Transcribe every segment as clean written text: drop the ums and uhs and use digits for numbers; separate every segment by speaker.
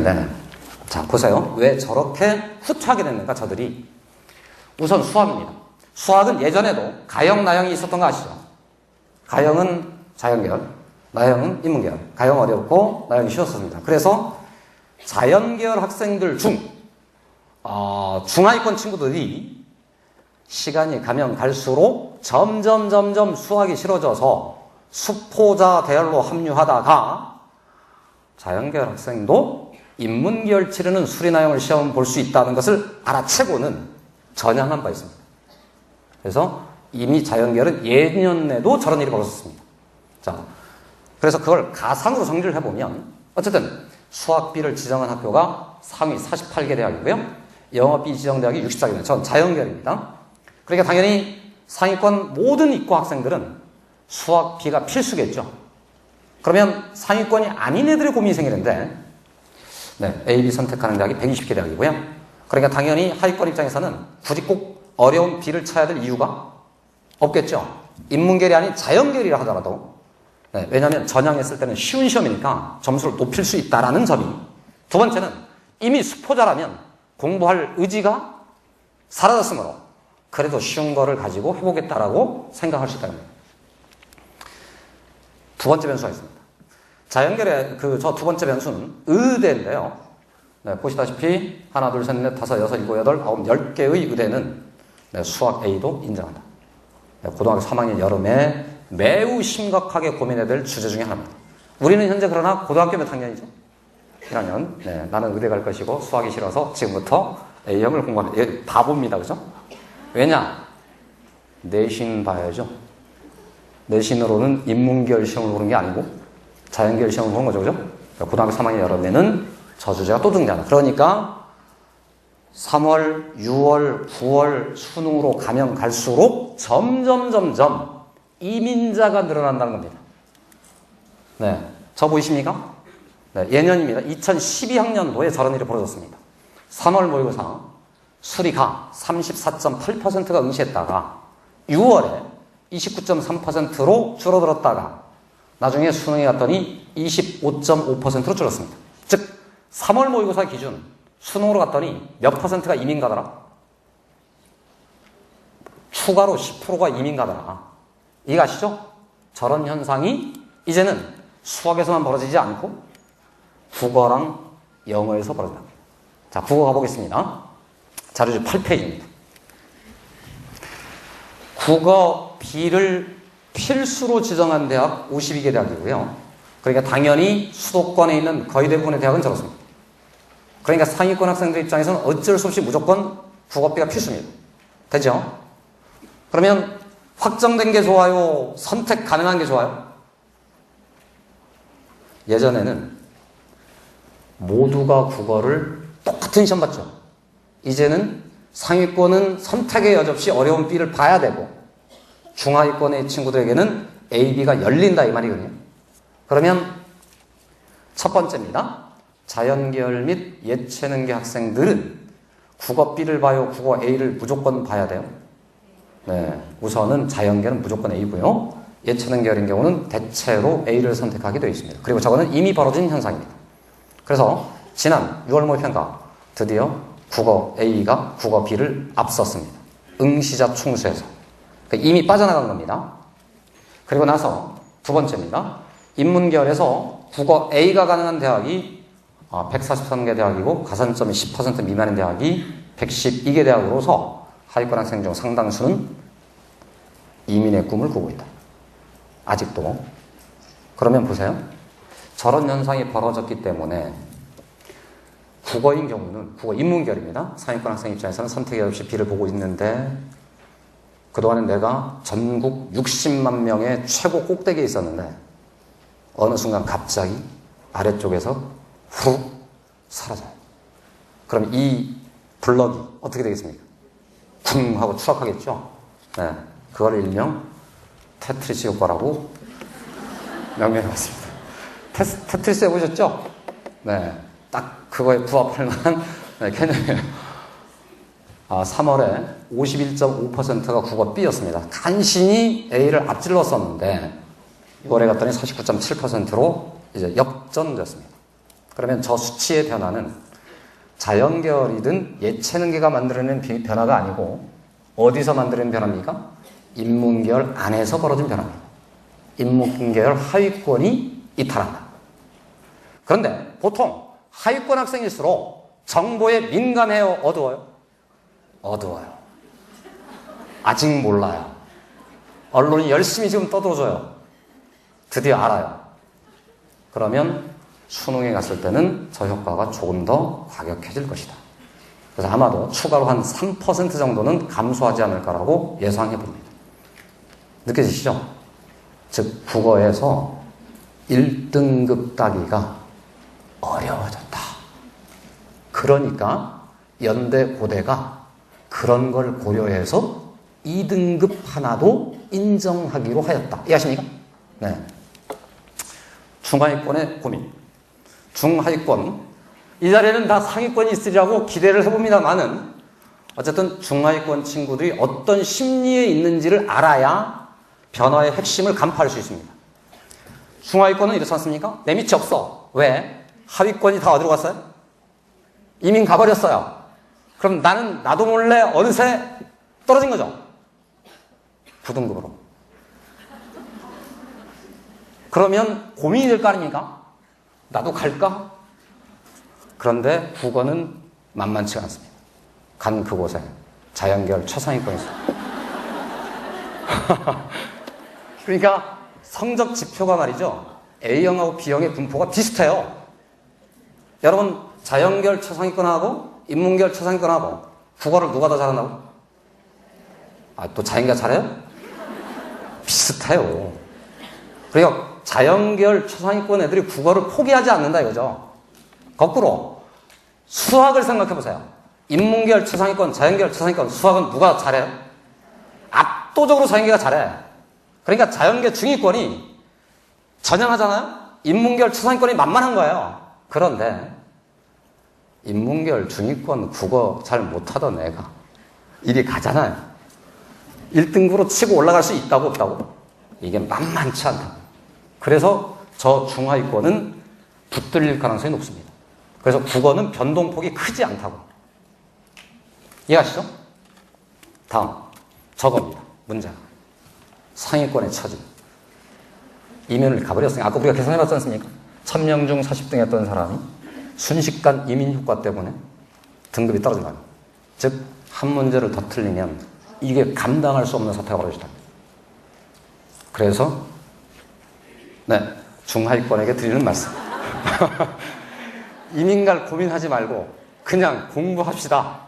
Speaker 1: 네. 자, 보세요. 왜 저렇게 후퇴하게 됐는가, 저들이. 우선 수학입니다. 수학은 예전에도 가형, 나형이 있었던 거 아시죠? 가형은 자연계열, 나형은 인문계열. 가형 어렵고 나형이 쉬웠습니다. 그래서 자연계열 학생들 중 중하위권 친구들이 시간이 가면 갈수록 점점 수학이 싫어져서 수포자 대열로 합류하다가 자연계열 학생도 인문계열 치르는 수리나형을 시험 볼 수 있다는 것을 알아채고는 전향한 바 있습니다. 그래서 이미 자연계열은 예년에도 저런 일이 벌어졌습니다. 자, 그래서 그걸 가상으로 정리를 해보면 어쨌든 수학비를 지정한 학교가 상위 48개 대학이고요. 영어비 지정 대학이 64개입니다. 전 자연계열입니다. 그러니까 당연히 상위권 모든 이과 학생들은 수학비가 필수겠죠. 그러면 상위권이 아닌 애들의 고민이 생기는데 네, A, B 선택하는 대학이 120개 대학이고요. 그러니까 당연히 하위권 입장에서는 굳이 꼭 어려운 B를 쳐야 될 이유가 없겠죠. 인문계열이 아닌 자연계열이라 하더라도 네, 왜냐하면 전향했을 때는 쉬운 시험이니까 점수를 높일 수 있다는 점이. 두 번째는 이미 수포자라면 공부할 의지가 사라졌으므로 그래도 쉬운 거를 가지고 해보겠다라고 생각할 수 있다는 겁니다. 두 번째 변수가 있습니다. 자연계열의 저 두 번째 변수는 의대인데요. 네, 보시다시피 하나, 둘, 셋, 넷, 다섯, 여섯, 일곱, 여덟, 아홉, 10개의 의대는 네, 수학 A도 인정한다. 네, 고등학교 3학년 여름에 매우 심각하게 고민해야 될 주제 중에 하나입니다. 우리는 현재 그러나 고등학교 몇 학년이죠? 1학년. 네, 나는 의대 갈 것이고 수학이 싫어서 지금부터 A형을 공부합니다. 이게 바보입니다. 그죠? 왜냐? 내신 봐야죠. 내신으로는 인문계열 시험을 보는 게 아니고 자연계열 시험을 보는 거죠. 그죠? 고등학교 3학년 여름에는 저 주제가 또 등장한다. 그러니까 3월, 6월, 9월 수능으로 가면 갈수록 점점 이민자가 늘어난다는 겁니다. 네, 저 보이십니까? 네, 예년입니다. 2012학년도에 저런 일이 벌어졌습니다. 3월 모의고사 수리가 34.8%가 응시했다가 6월에 29.3%로 줄어들었다가 나중에 수능에 갔더니 25.5%로 줄었습니다. 즉 3월 모의고사 기준 수능으로 갔더니 몇 퍼센트가 이민 가더라? 추가로 10%가 이민 가더라. 이거 아시죠? 저런 현상이 이제는 수학에서만 벌어지지 않고 국어랑 영어에서 벌어진다. 자, 국어 가보겠습니다. 자료집 8페이지입니다. 국어 B를 필수로 지정한 대학 52개 대학이고요. 그러니까 당연히 수도권에 있는 거의 대부분의 대학은 저렇습니다. 그러니까 상위권 학생들 입장에서는 어쩔 수 없이 무조건 국어비가 필수입니다. 되죠? 그러면 확정된 게 좋아요? 선택 가능한 게 좋아요? 예전에는 모두가 국어를 똑같은 시험 봤죠. 이제는 상위권은 선택의 여지없이 어려운 B를 봐야 되고 중하위권의 친구들에게는 A, B가 열린다 이 말이거든요. 그러면 첫 번째입니다. 자연계열 및 예체능계 학생들은 국어 B를 봐요? 국어 A를 무조건 봐야 돼요? 네, 우선은 자연계열은 무조건 A고요. 예체능 계열인 경우는 대체로 A를 선택하게 되어 있습니다. 그리고 저거는 이미 벌어진 현상입니다. 그래서 지난 6월 모의평가 드디어 국어 A가 국어 B를 앞섰습니다. 응시자 총수에서. 그러니까 이미 빠져나간 겁니다. 그리고 나서 두 번째입니다. 인문계열에서 국어 A가 가능한 대학이 143개 대학이고 가산점이 10% 미만인 대학이 112개 대학으로서 하위권 학생 중 상당수는 이민의 꿈을 꾸고 있다. 아직도. 그러면 보세요. 저런 현상이 벌어졌기 때문에 국어인 경우는 국어 인문계열입니다. 상위권 학생 입장에서는 선택이 없이 B를 보고 있는데 그동안에 내가 전국 60만 명의 최고 꼭대기에 있었는데 어느 순간 갑자기 아래쪽에서 훅 사라져요. 그럼 이 블럭이 어떻게 되겠습니까? 쿵 하고 추락하겠죠? 네, 그걸 일명 테트리스 효과라고 명명해봤습니다. 테트리스 해보셨죠? 네, 딱 그거에 부합할 만한 개념이에요. 3월에 51.5%가 국어 B였습니다. 간신히 A를 앞질렀었는데 6월에 갔더니 49.7%로 이제 역전됐습니다. 그러면 저 수치의 변화는 자연계열이든 예체능계가 만들어낸 변화가 아니고 어디서 만들어낸 변화입니까? 인문계열 안에서 벌어진 변화입니다. 인문계열 하위권이 이탈한다. 그런데 보통 하위권 학생일수록 정보에 민감해요? 어두워요? 어두워요. 아직 몰라요. 언론이 열심히 지금 떠들어줘요. 드디어 알아요. 그러면 수능에 갔을 때는 저 효과가 조금 더 과격해질 것이다. 그래서 아마도 추가로 한 3% 정도는 감소하지 않을까라고 예상해 봅니다. 느껴지시죠? 즉 국어에서 1등급 따기가 어려워졌다. 그러니까 연대 고대가 그런 걸 고려해서 2등급 하나도 인정하기로 하였다. 이해하십니까? 네. 중하위권의 고민. 중하위권. 이 자리에는 다 상위권이 있으리라고 기대를 해봅니다만은 어쨌든 중하위권 친구들이 어떤 심리에 있는지를 알아야 변화의 핵심을 간파할 수 있습니다. 중하위권은 이렇지 않습니까? 내 밑이 없어. 왜? 하위권이 다 어디로 갔어요? 이민 가버렸어요. 그럼 나도 몰래 어느새 떨어진 거죠. 9등급으로. 그러면 고민이 될 거 아닙니까? 나도 갈까? 그런데 국어는 만만치가 않습니다. 간 그곳에 자연계열 최상위권이 있어요. 그러니까 성적 지표가 말이죠. A형하고 B형의 분포가 비슷해요. 여러분 자연계열 최상위권하고 인문계열 최상위권하고 국어를 누가 더 잘한다고? 또 자연계열 잘해요? 비슷해요. 그러니까 자연계열 최상위권 애들이 국어를 포기하지 않는다 이거죠. 거꾸로 수학을 생각해 보세요. 인문계열 최상위권, 자연계열 최상위권, 수학은 누가 잘해요? 압도적으로 자연계가 잘해. 그러니까 자연계 중위권이 전형하잖아요? 인문계열 최상위권이 만만한 거예요. 그런데 인문계열 중위권 국어 잘 못하던 애가 이리 가잖아요. 1등급으로 치고 올라갈 수 있다고 없다고? 이게 만만치 않다. 그래서 저 중하위권은 붙들릴 가능성이 높습니다. 그래서 국어는 변동폭이 크지 않다고. 이해하시죠? 다음 저겁니다. 문제가 상위권에 처진 이민을 가버렸으니까 아까 우리가 계산해봤지 않습니까? 1000명 중 40등 했던 사람이 순식간 이민 효과 때문에 등급이 떨어진 거예요. 즉 한 문제를 더 틀리면 이게 감당할 수 없는 사태가 벌어지다. 그래서 중하위권에게 드리는 말씀. 이민 갈 고민하지 말고 그냥 공부합시다.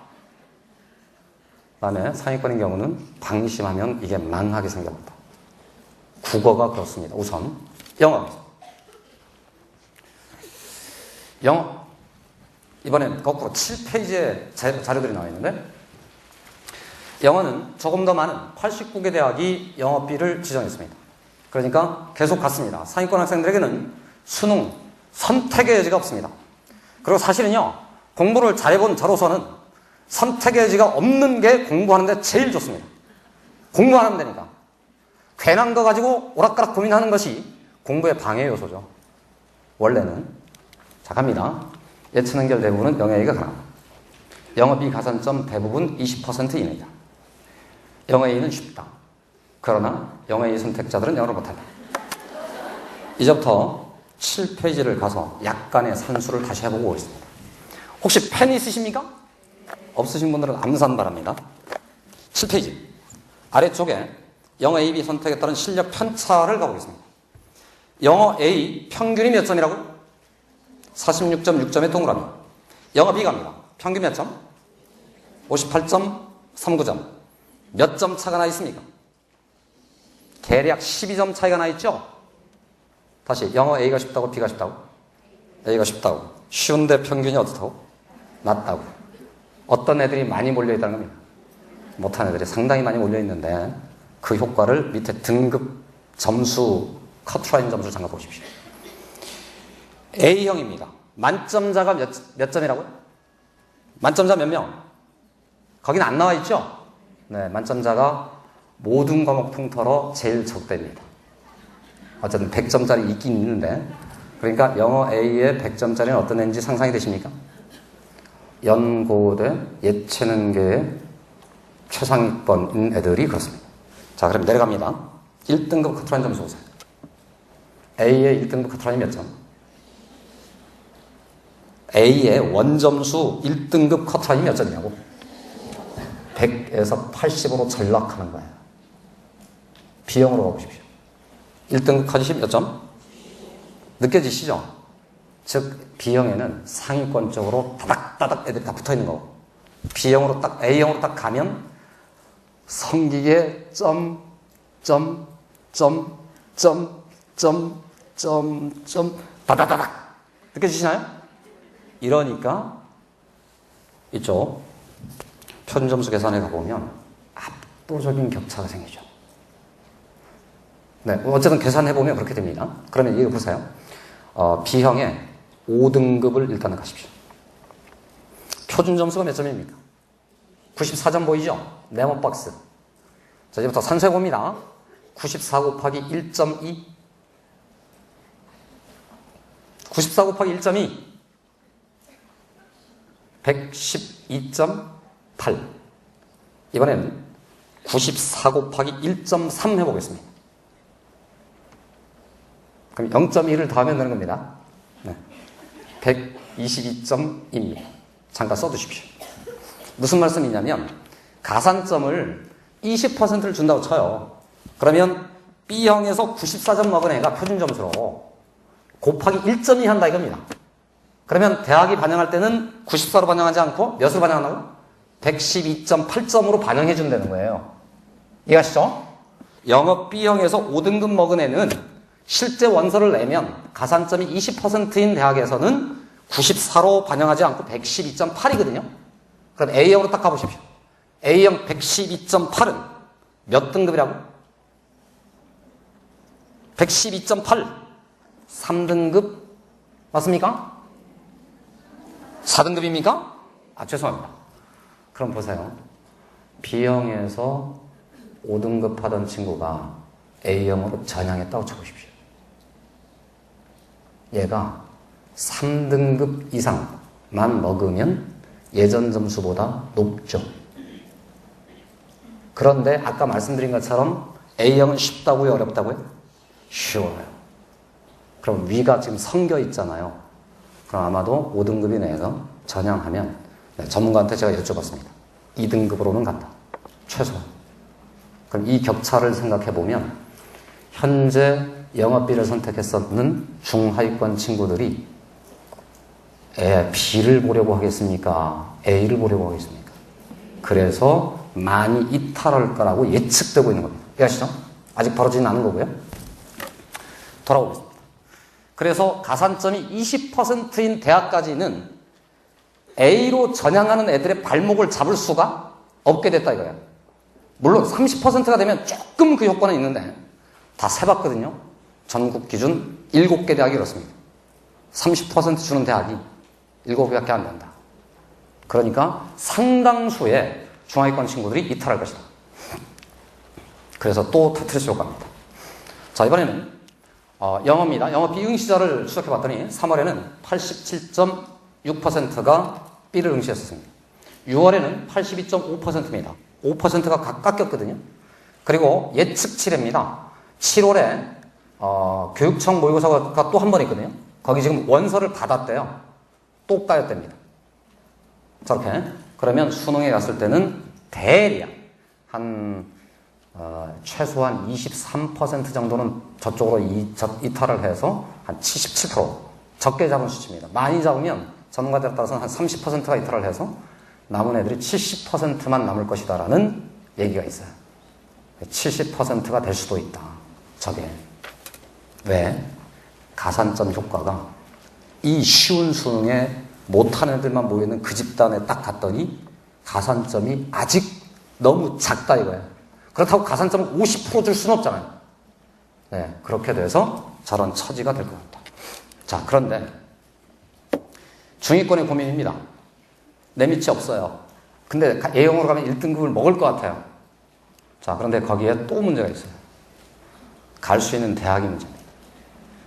Speaker 1: 그다음에 상위권인 경우는 방심하면 이게 망하게 생겨납니다. 국어가 그렇습니다. 우선 영어입니다. 영어. 이번엔 거꾸로 7페이지에 자료들이 나와 있는데 영어는 조금 더 많은 89개 대학이 영어비를 지정했습니다. 그러니까 계속 갔습니다. 상위권 학생들에게는 수능 선택의 여지가 없습니다. 그리고 사실은요, 공부를 잘해본 저로서는 선택의 여지가 없는 게 공부하는데 제일 좋습니다. 공부 안 하면 되니까. 괜한 거 가지고 오락가락 고민하는 것이 공부의 방해 요소죠. 원래는. 자, 갑니다. 예체능계열 대부분은 영어 A가 가능합니다. 영어 B 가산점 대부분 20% 이내이다. 영어 A는 쉽다. 그러나 영어 A 선택자들은 영어를 못한다. 이제부터 7페이지를 가서 약간의 산수를 다시 해보고 오겠습니다. 혹시 펜 있으십니까? 없으신 분들은 암산 바랍니다. 7페이지 아래쪽에 영어 A, B 선택에 따른 실력 편차를 가보겠습니다. 영어 A 평균이 몇 점이라고? 46.6점의 동그라미. 영어 B 갑니다. 평균 몇 점? 58.39점. 몇 점 차가 나 있습니까? 대략 12점 차이가 나 있죠? 다시 영어 A가 쉽다고 B가 쉽다고? A가 쉽다고. 쉬운데 평균이 어떻다고? 낮다고. 어떤 애들이 많이 몰려있다는 겁니다. 못한 애들이 상당히 많이 몰려있는데 그 효과를 밑에 등급 점수 커트라인 점수를 잠깐 보십시오. A형입니다. 만점자가 몇 점이라고요? 만점자 몇 명? 거긴 안 나와 있죠? 네, 만점자가 모든 과목 통틀어 제일 적대입니다. 어쨌든 100점짜리 있긴 있는데 그러니까 영어 A의 100점짜리는 어떤 애인지 상상이 되십니까? 연고대 예체능계의 최상위권인 애들이 그렇습니다. 자, 그럼 내려갑니다. 1등급 커트라인 점수 보세요. A의 1등급 커트라인이 몇 점? A의 원점수 1등급 커트라인이 몇 점이냐고? 100에서 80으로 전락하는 거예요. B형으로 가보십시오. 1등급 커트라인 몇 점? 느껴지시죠? 즉 B형에는 상위권적으로 따닥따닥 애들이 다 붙어있는 거고, B형으로 딱 A형으로 딱 가면 성기계 다다다닥 느껴지시나요? 이러니까 이쪽 표준점수 계산에 가보면 압도적인 격차가 생기죠. 네, 어쨌든 계산해보면 그렇게 됩니다. 그러면 이거 보세요. B형의 5등급을 일단은 가십시오. 표준점수가 몇 점입니까? 94점 보이죠? 네모 박스. 자, 이제부터 산수해 봅니다. 94 곱하기 1.2. 94 곱하기 1.2. 112.8. 이번에는 94 곱하기 1.3 해보겠습니다. 그럼 0.1을 더하면 되는 겁니다. 네. 122.2입니다. 잠깐 써두십시오. 무슨 말씀이냐면 가산점을 20%를 준다고 쳐요. 그러면 B형에서 94점 먹은 애가 표준점수로 곱하기 1.2 한다 이겁니다. 그러면 대학이 반영할 때는 94로 반영하지 않고 몇으로 반영한다고? 112.8점으로 반영해 준다는 거예요. 이해하시죠? 영어 B형에서 5등급 먹은 애는 실제 원서를 내면 가산점이 20%인 대학에서는 94로 반영하지 않고 112.8이거든요. 그럼 A형으로 딱 가보십시오. A형 112.8은 몇 등급이라고? 112.8. 3등급 맞습니까? 4등급입니까? 죄송합니다. 그럼 보세요. B형에서 5등급 하던 친구가 A형으로 전향했다고 쳐보십시오. 얘가 3등급 이상만 먹으면 예전 점수보다 높죠. 그런데 아까 말씀드린 것처럼 A형은 쉽다고요? 어렵다고요? 쉬워요. 그럼 위가 지금 성겨 있잖아요. 그럼 아마도 5등급이 내서 전향하면, 네, 전문가한테 제가 여쭤봤습니다. 2등급으로는 간다. 최소한. 그럼 이 격차를 생각해 보면 현재 영어 B를 선택했었는 중하위권 친구들이 B를 보려고 하겠습니까? A를 보려고 하겠습니까? 그래서 많이 이탈할 거라고 예측되고 있는 겁니다. 이해하시죠? 아직 벌어지진 않은 거고요. 돌아오겠습니다. 그래서 가산점이 20%인 대학까지는 A로 전향하는 애들의 발목을 잡을 수가 없게 됐다 이거예요. 물론 30%가 되면 조금 그 효과는 있는데 다 세봤거든요. 전국 기준 7개 대학이 그렇습니다. 30% 주는 대학이 7개밖에 안 된다. 그러니까 상당수의 중하위권 친구들이 이탈할 것이다. 그래서 또 터트리스 효과입니다. 자, 이번에는 영어입니다. 영어 B 응시자를 추적해봤더니 3월에는 87.6%가 B를 응시했었습니다. 6월에는 82.5%입니다. 5%가 깎였거든요. 그리고 예측 7회입니다. 7월에 교육청 모의고사가 또 한 번 있거든요. 거기 지금 원서를 받았대요. 또 까였답니다. 저렇게. 그러면 수능에 갔을 때는 대략 한 최소한 23% 정도는 저쪽으로 이탈을 해서 한 77% 적게 잡은 수치입니다. 많이 잡으면 전문가들에 따라서는 한 30%가 이탈을 해서 남은 애들이 70%만 남을 것이다라는 얘기가 있어요. 70%가 될 수도 있다. 저게. 왜? 가산점 효과가 이 쉬운 수능에 못하는 애들만 모여있는 그 집단에 딱 갔더니 가산점이 아직 너무 작다 이거예요. 그렇다고 가산점을 50% 줄 수는 없잖아요. 네, 그렇게 돼서 저런 처지가 될 것 같다. 자, 그런데 중위권의 고민입니다. 내 밑이 없어요. 근데 A형으로 가면 1등급을 먹을 것 같아요. 자, 그런데 거기에 또 문제가 있어요. 갈 수 있는 대학이 문제입니다.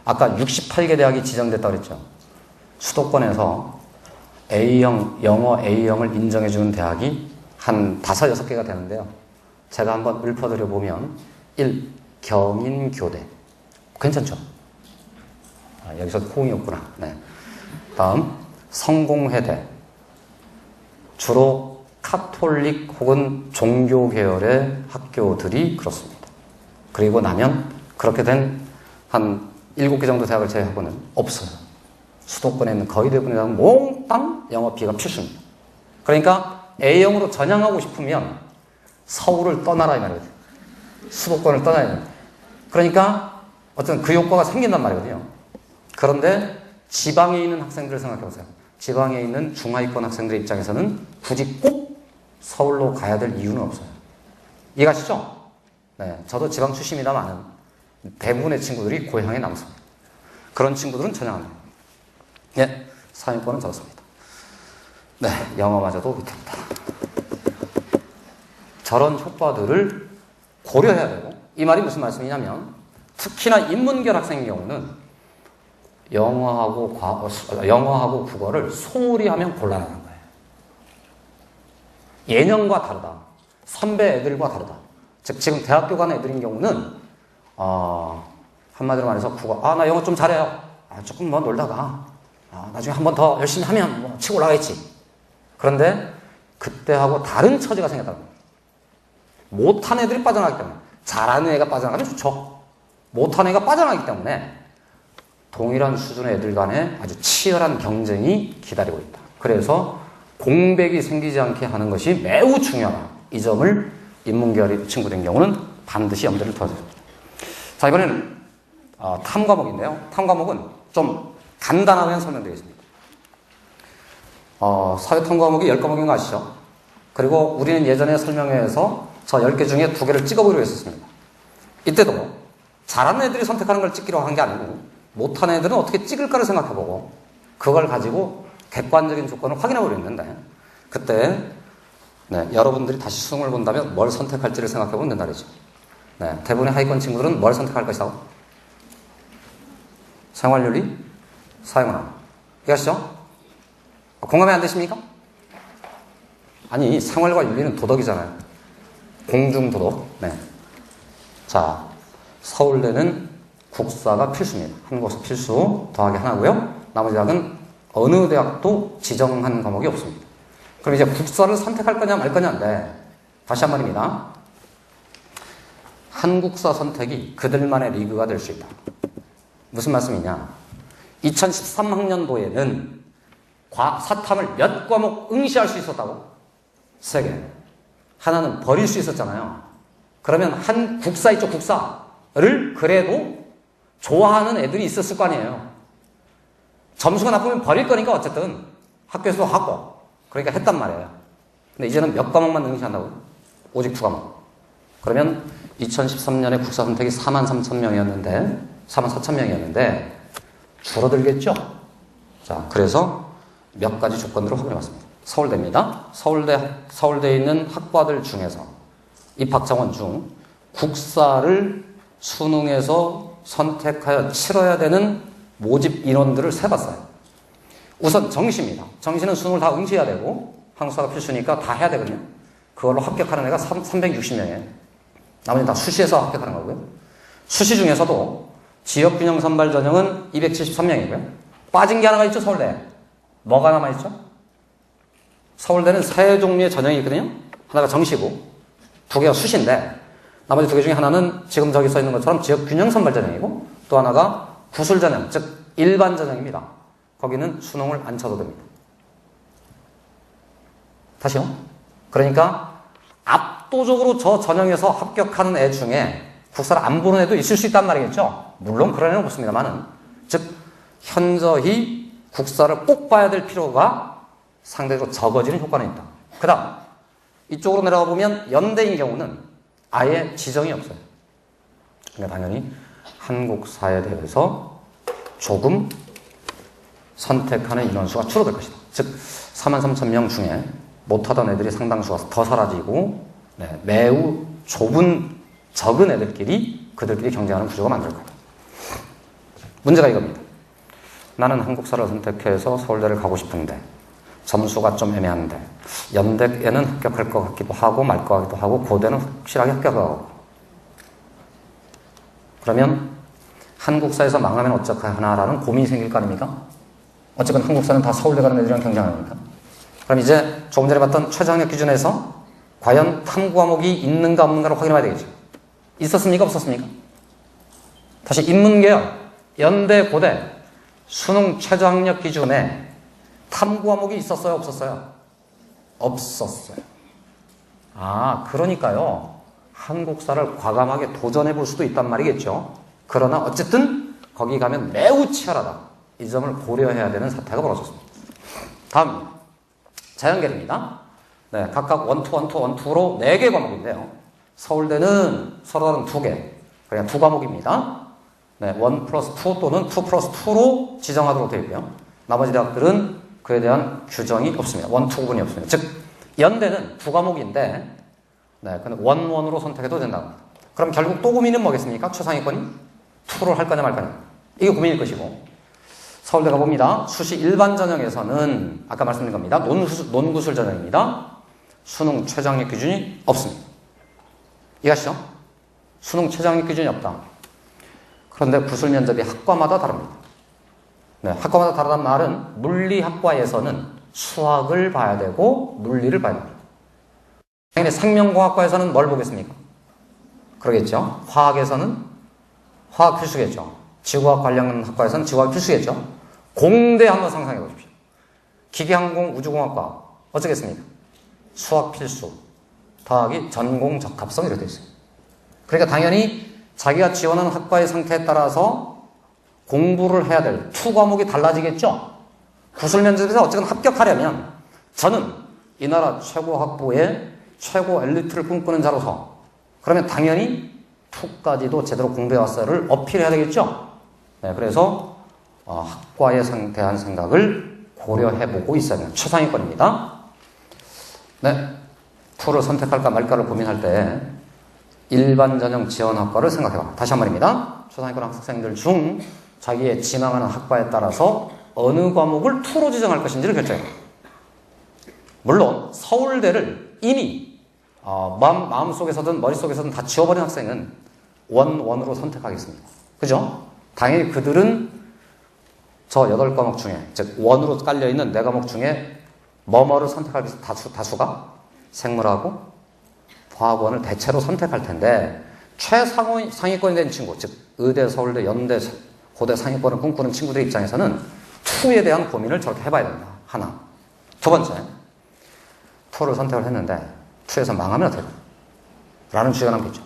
Speaker 1: 아까 68개 대학이 지정됐다고 그랬죠. 수도권에서 A형, 영어 A형을 인정해주는 대학이 한 5, 6개가 되는데요. 제가 한번 읊어드려 보면 1. 경인교대. 괜찮죠? 여기서 호응이 없구나. 네. 다음 성공회대. 주로 카톨릭 혹은 종교 계열의 학교들이 그렇습니다. 그리고 나면 그렇게 된 한 7개 정도 대학을 제외하고는 없어요. 수도권에 있는 거의 대부분의 대학은 몽땅 영어 B가 필수입니다. 그러니까 A형으로 전향하고 싶으면 서울을 떠나라 이 말이거든요. 수도권을 떠나야 됩니다. 그러니까 어떤 그 효과가 생긴단 말이거든요. 그런데 지방에 있는 학생들을 생각해보세요. 지방에 있는 중하위권 학생들 입장에서는 굳이 꼭 서울로 가야 될 이유는 없어요. 이해가시죠? 네, 저도 지방 출신이다마는 대부분의 친구들이 고향에 남습니다. 그런 친구들은 전향합니다. 예, 상위권은 적습니다. 네, 영어마저도 밑입니다. 저런 효과들을 고려해야 되고, 이 말이 무슨 말씀이냐면 특히나 인문계열 학생의 경우는 영어하고 국어를 소홀히 하면 곤란하는 거예요. 예년과 다르다. 선배 애들과 다르다. 즉 지금 대학교 간 애들인 경우는 한마디로 말해서 국어, 나 영어 좀 잘해요. 조금 뭐 놀다가 나중에 한 번 더 열심히 하면 뭐 치고 올라가겠지. 그런데 그때하고 다른 처지가 생겼다는 거예요. 못한 애들이 빠져나가기 때문에. 잘하는 애가 빠져나가면 좋죠. 못한 애가 빠져나가기 때문에 동일한 수준의 애들 간에 아주 치열한 경쟁이 기다리고 있다. 그래서 공백이 생기지 않게 하는 것이 매우 중요하다. 이 점을 인문계열의 친구들인 경우는 반드시 염두를 둬야 됩니다. 자, 이번에는 탐과목인데요. 탐과목은 좀 간단하게 설명드리겠습니다. 사회 탐과목이 10과목인 거 아시죠? 그리고 우리는 예전에 설명회에서 저 10개 중에 2개를 찍어보기로 했었습니다. 이때도 잘하는 애들이 선택하는 걸 찍기로 한 게 아니고 못하는 애들은 어떻게 찍을까를 생각해보고 그걸 가지고 객관적인 조건을 확인해보려 했는데 그때 여러분들이 다시 수능을 본다면 뭘 선택할지를 생각해보면 된다 그러죠. 대부분의 하위권 친구들은 뭘 선택할 것이다? 생활윤리, 사회문화. 이해하시죠? 공감이 안 되십니까? 아니, 생활과 윤리는 도덕이잖아요. 공중도덕. 네. 자, 서울대는 국사가 필수입니다. 한국사 필수 더하기 하나고요. 나머지 대학은 어느 대학도 지정한 과목이 없습니다. 그럼 이제 국사를 선택할 거냐 말 거냐인데 다시 한 번입니다. 한국사 선택이 그들만의 리그가 될 수 있다. 무슨 말씀이냐? 2013학년도에는 사탐을 몇 과목 응시할 수 있었다고? 3개. 하나는 버릴 수 있었잖아요. 그러면 한 국사 있죠, 국사를 그래도 좋아하는 애들이 있었을 거 아니에요. 점수가 나쁘면 버릴 거니까 어쨌든 학교에서도 하고 그러니까 했단 말이에요. 근데 이제는 몇 과목만 응시한다고요? 오직 2과목. 그러면 2013년에 국사 선택이 43,000명이었는데 44,000명이었는데 줄어들겠죠? 자, 그래서 몇 가지 조건들을 확인해봤습니다. 서울대입니다. 서울대에 있는 학과들 중에서 입학정원 중 국사를 수능에서 선택하여 치러야 되는 모집 인원들을 세봤어요. 우선 정시입니다. 정시는 수능을 다 응시해야 되고 한국사가 필수니까 다 해야 되거든요. 그걸로 합격하는 애가 360명이에요. 나머지는 다 수시에서 합격하는 거고요. 수시 중에서도 지역균형 선발 전형은 273명이고요. 빠진 게 하나가 있죠, 서울대. 뭐가 남아있죠? 서울대는 3종류의 전형이 있거든요. 하나가 정시고 2개가 수시인데 나머지 2개 중에 하나는 지금 저기 써 있는 것처럼 지역균형 선발 전형이고 또 하나가 구술 전형, 즉 일반 전형입니다. 거기는 수능을 안 쳐도 됩니다. 다시요. 그러니까 압도적으로 저 전형에서 합격하는 애 중에 국사를 안 보는 애도 있을 수 있단 말이겠죠. 물론 그런 애는 없습니다만은, 즉 현저히 국사를 꼭 봐야 될 필요가 상대적으로 적어지는 효과는 있다. 그 다음 이쪽으로 내려가 보면 연대인 경우는 아예 지정이 없어요. 그러니까 당연히 한국사에 대해서 조금 선택하는 인원수가 줄어들 것이다. 즉 43,000명 중에 못하던 애들이 상당수가 더 사라지고 매우 적은 애들끼리 그들끼리 경쟁하는 구조가 만들 거예요. 문제가 이겁니다. 나는 한국사를 선택해서 서울대를 가고 싶은데 점수가 좀 애매한데 연대에는 합격할 것 같기도 하고 말 것 같기도 하고 고대는 확실하게 합격하고 그러면 한국사에서 망하면 어떡하나라는 고민이 생길 거 아닙니까? 어쨌건 한국사는 다 서울대 가는 애들이랑 경쟁하니까. 그럼 이제 조금 전에 봤던 최저학력 기준에서 과연 탐구 과목이 있는가 없는가를 확인해봐야 되겠죠. 있었습니까? 없었습니까? 다시 인문계열, 연대, 고대, 수능 최저학력 기준에 탐구 과목이 있었어요? 없었어요? 없었어요. 아, 그러니까요. 한국사를 과감하게 도전해 볼 수도 있단 말이겠죠. 그러나 어쨌든 거기 가면 매우 치열하다. 이 점을 고려해야 되는 사태가 벌어졌습니다. 다음입니다. 자연계입니다. 네, 각각 원투로 4개 과목인데요. 서울대는 서로 다른 2개, 그냥 2과목입니다. 네, 1 플러스 2 또는 2 플러스 2로 지정하도록 되어 있고요. 나머지 대학들은 그에 대한 규정이 없습니다. 1, 2 구분이 없습니다. 즉, 연대는 2과목인데, 네, 근데 1, 1으로 선택해도 된다고 합니다. 그럼 결국 또 고민은 뭐겠습니까? 최상위권이 2로 할 거냐 말 거냐. 이게 고민일 것이고, 서울대가 봅니다. 수시 일반 전형에서는 아까 말씀드린 겁니다. 논구술 전형입니다. 수능 최저학력 기준이 없습니다. 이해하시죠? 수능 최저학력 기준이 없다. 그런데 구술 면접이 학과마다 다릅니다. 네, 학과마다 다르다는 말은 물리학과에서는 수학을 봐야 되고 물리를 봐야 됩니다. 당연히 생명공학과에서는 뭘 보겠습니까? 그러겠죠. 화학에서는 화학 필수겠죠. 지구학 관련 학과에서는 지구학 필수겠죠. 공대 한번 상상해 보십시오. 기계항공 우주공학과 어쩌겠습니까? 수학 필수 더하기 전공 적합성 이렇게 되어 있어요. 그러니까 당연히 자기가 지원하는 학과의 상태에 따라서 공부를 해야 될 2 과목이 달라지겠죠. 구술 면접에서 어쨌든 합격하려면 저는 이 나라 최고 학부의 최고 엘리트를 꿈꾸는 자로서 그러면 당연히 2까지도 제대로 공부해왔어를 어필해야 되겠죠. 네, 그래서 학과에 대한 생각을 고려해보고 있어야 합니다. 최상위권입니다. 네, 2를 선택할까 말까를 고민할 때 일반 전형 지원 학과를 생각해봐. 다시 한 번입니다. 최상위권 학생들 중 자기의 지망하는 학과에 따라서 어느 과목을 2로 지정할 것인지를 결정해요. 물론 서울대를 이미 마음속에서든 머릿속에서든 다 지워버린 학생은 1으로 선택하겠습니다. 그죠? 당연히 그들은 저 8과목 중에, 즉 1으로 깔려있는 4과목 중에 뭐뭐를 선택할 다수가 생물하고 과학원을 대체로 선택할 텐데 최상위권이 된 친구, 즉 의대, 서울대, 연대, 고대 상위권을 꿈꾸는 친구들 입장에서는 2에 대한 고민을 저렇게 해봐야 된다. 하나. 두 번째, 2를 선택을 했는데 2에서 망하면 어떻게 될까? 라는 주제가 남겠죠.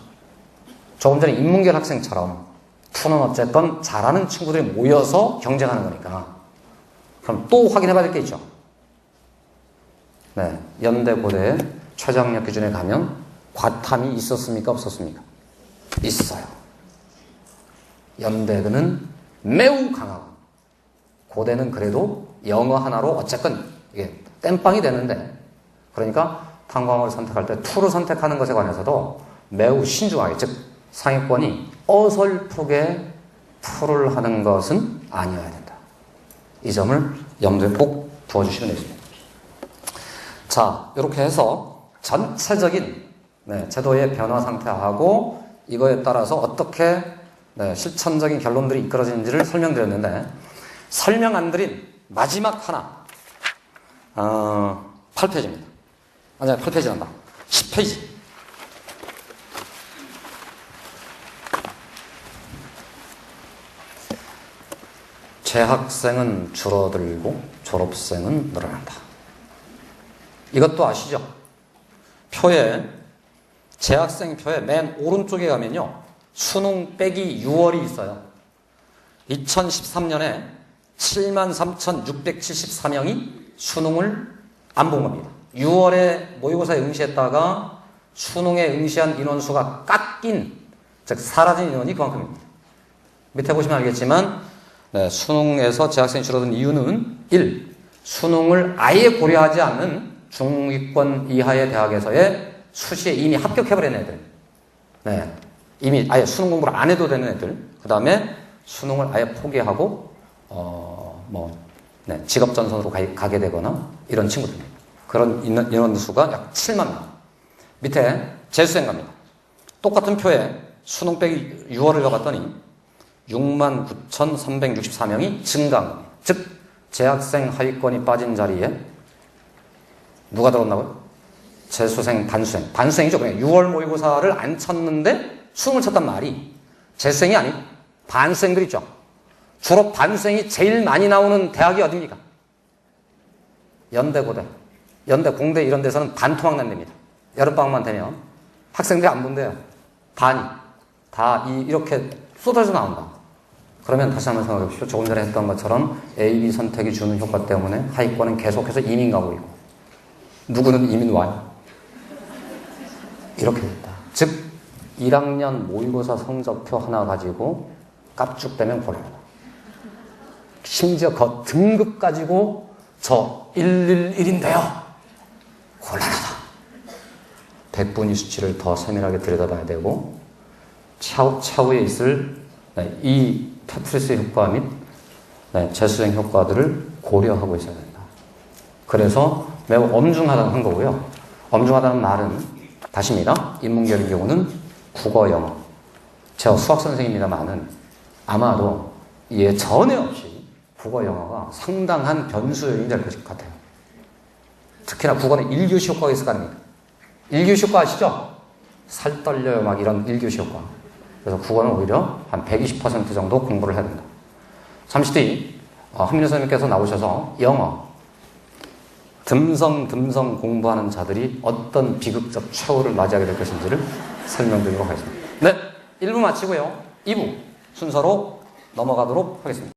Speaker 1: 조금 전에 인문계열 학생처럼 2는 어쨌든 잘하는 친구들이 모여서 경쟁하는 거니까 그럼 또 확인해봐야 될 게 있죠. 네, 연대, 고대 최저학력 기준에 가면 과탐이 있었습니까? 없었습니까? 있어요. 연대는 매우 강하고 고대는 그래도 영어 하나로 어쨌건 이게 땜빵이 되는데 그러니까 탐구과목을 선택할 때 2를 선택하는 것에 관해서도 매우 신중하게, 즉 상위권이 어설프게 2를 하는 것은 아니어야 된다. 이 점을 염두에 꼭 두어주시면 되겠습니다. 자, 이렇게 해서 전체적인 제도의 변화 상태하고 이거에 따라서 어떻게 실천적인 결론들이 이끌어지는지를 설명드렸는데 설명 안 드린 마지막 하나 8페이지입니다. 아니, 8페이지 난다. 10페이지. 재학생은 줄어들고 졸업생은 늘어난다. 이것도 아시죠? 재학생 표에 맨 오른쪽에 가면요. 수능 빼기 6월이 있어요. 2013년에 73,674명이 수능을 안 본 겁니다. 6월에 모의고사에 응시했다가 수능에 응시한 인원수가 깎인, 즉 사라진 인원이 그만큼입니다. 밑에 보시면 알겠지만 수능에서 재학생이 줄어든 이유는 1. 수능을 아예 고려하지 않는 중위권 이하의 대학에서의 수시에 이미 합격해버린 애들. 이미 아예 수능 공부를 안 해도 되는 애들. 그 다음에 수능을 아예 포기하고 직업 전선으로 가게 되거나 이런 친구들입니다. 그런 인원 수가 약 7만 명. 밑에 재수생 갑니다. 똑같은 표에 수능 빼기 6월을 넣어봤더니 69,364명이 증가한 겁니다. 즉 재학생 하위권이 빠진 자리에 누가 들었나고요? 재수생, 반수생. 반수생이죠. 그냥 6월 모의고사를 안 쳤는데 수능을 쳤단 말이 재수생이 아니고 반수생들 있죠. 주로 반수생이 제일 많이 나오는 대학이 어딥니까? 연대, 고대. 연대, 공대 이런 데서는 반토막 난답니다. 여름방학만 되면 학생들이 안 본대요. 반이. 다 이렇게 쏟아져 나온다. 그러면 다시 한번 생각해 보십시오. 조금 전에 했던 것처럼 A, B 선택이 주는 효과 때문에 하위권은 계속해서 이민 가고 있고 누구는 이민 와요. 이렇게 됐다. 즉 1학년 모의고사 성적표 하나 가지고 깝죽대면 곤란하다. 심지어 그 등급 가지고 저 111인데요. 곤란하다. 백분위 수치를 더 세밀하게 들여다봐야 되고 차후에 있을 이 페트리스 효과 및 재수생 효과들을 고려하고 있어야 된다. 그래서 매우 엄중하다는 거고요. 엄중하다는 말은 다시입니다. 인문계열의 경우는 국어, 영어. 제가 수학 선생님입니다만은 아마도 전에 없이 국어, 영어가 상당한 변수 요인이 될 것 같아요. 특히나 국어는 1교시 효과가 있을 거 아닙니까? 1교시 효과 아시죠? 살 떨려요 막 이런 1교시 효과. 그래서 국어는 오히려 한 120% 정도 공부를 해야 된다. 잠시 뒤 한민우 선생님께서 나오셔서 영어 듬성 공부하는 자들이 어떤 비극적 최후를 맞이하게 될 것인지를 설명드리도록 하겠습니다. 네, 1부 마치고요. 2부 순서로 넘어가도록 하겠습니다.